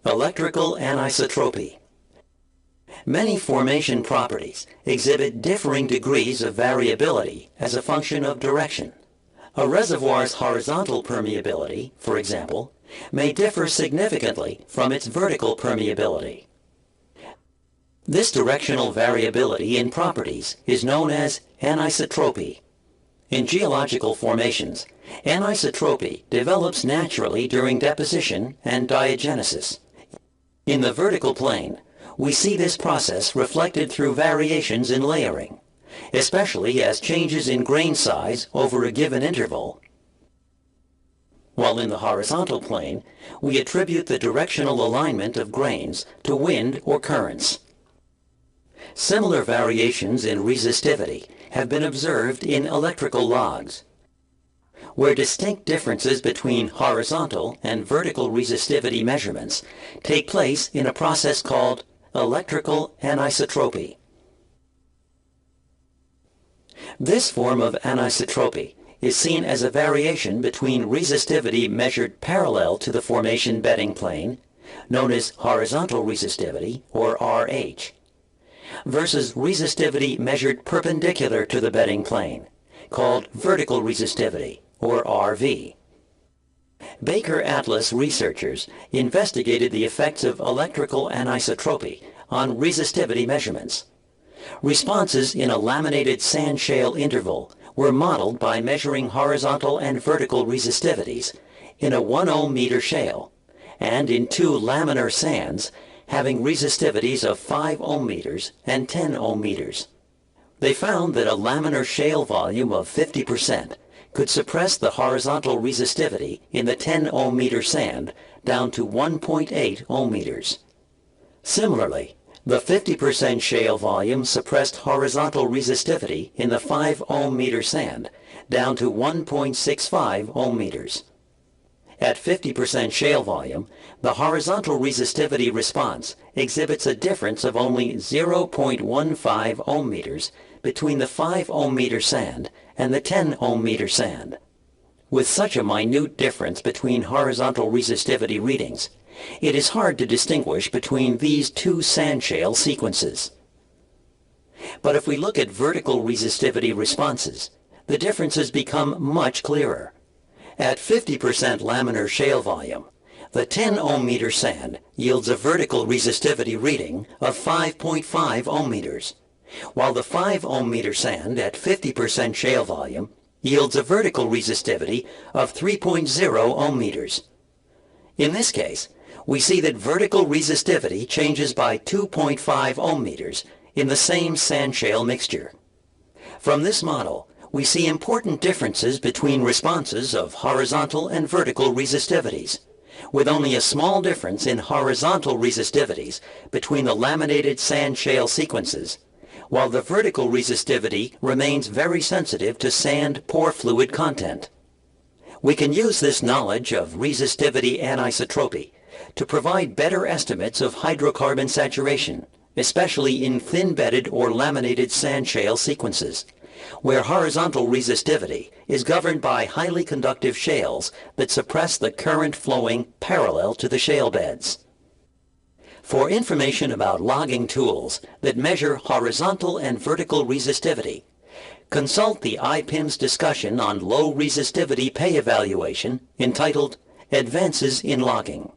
Electrical anisotropy. Many formation properties exhibit differing degrees of variability as a function of direction. A reservoir's horizontal permeability, for example, may differ significantly from its vertical permeability. This directional variability in properties is known as anisotropy. In geological formations, anisotropy develops naturally during deposition and diagenesis. In the vertical plane, we see this process reflected through variations in layering, especially as changes in grain size over a given interval. While in the horizontal plane, we attribute the directional alignment of grains to wind or currents. Similar variations in resistivity have been observed in electrical logs, where distinct differences between horizontal and vertical resistivity measurements take place in a process called electrical anisotropy. This form of anisotropy is seen as a variation between resistivity measured parallel to the formation bedding plane, known as horizontal resistivity, or RH, versus resistivity measured perpendicular to the bedding plane, called vertical resistivity, or RV. Baker Atlas researchers investigated the effects of electrical anisotropy on resistivity measurements. Responses in a laminated sand shale interval were modeled by measuring horizontal and vertical resistivities in a 1 ohm meter shale and in 2 laminar sands having resistivities of 5 ohm meters and 10 ohm meters. They found that a laminar shale volume of 50% could suppress the horizontal resistivity in the 10 ohm meter sand down to 1.8 ohm meters. Similarly, the 50% shale volume suppressed horizontal resistivity in the 5 ohm meter sand down to 1.65 ohm meters. At 50% shale volume, the horizontal resistivity response exhibits a difference of only 0.15 ohm meters between the 5 ohm meter sand and the 10 ohm meter sand. With such a minute difference between horizontal resistivity readings, it is hard to distinguish between these two sand shale sequences. But if we look at vertical resistivity responses, the differences become much clearer. At 50% laminar shale volume, the 10 ohm meter sand yields a vertical resistivity reading of 5.5 ohm meters, while the 5 ohm meter sand at 50% shale volume yields a vertical resistivity of 3.0 ohm meters. In this case, we see that vertical resistivity changes by 2.5 ohm meters in the same sand shale mixture. From this model, we see important differences between responses of horizontal and vertical resistivities, with only a small difference in horizontal resistivities between the laminated sand shale sequences, while the vertical resistivity remains very sensitive to sand pore fluid content. We can use this knowledge of resistivity anisotropy to provide better estimates of hydrocarbon saturation, especially in thin-bedded or laminated sand shale sequences, where horizontal resistivity is governed by highly conductive shales that suppress the current flowing parallel to the shale beds. For information about logging tools that measure horizontal and vertical resistivity, consult the IPIM's discussion on low resistivity pay evaluation entitled Advances in Logging.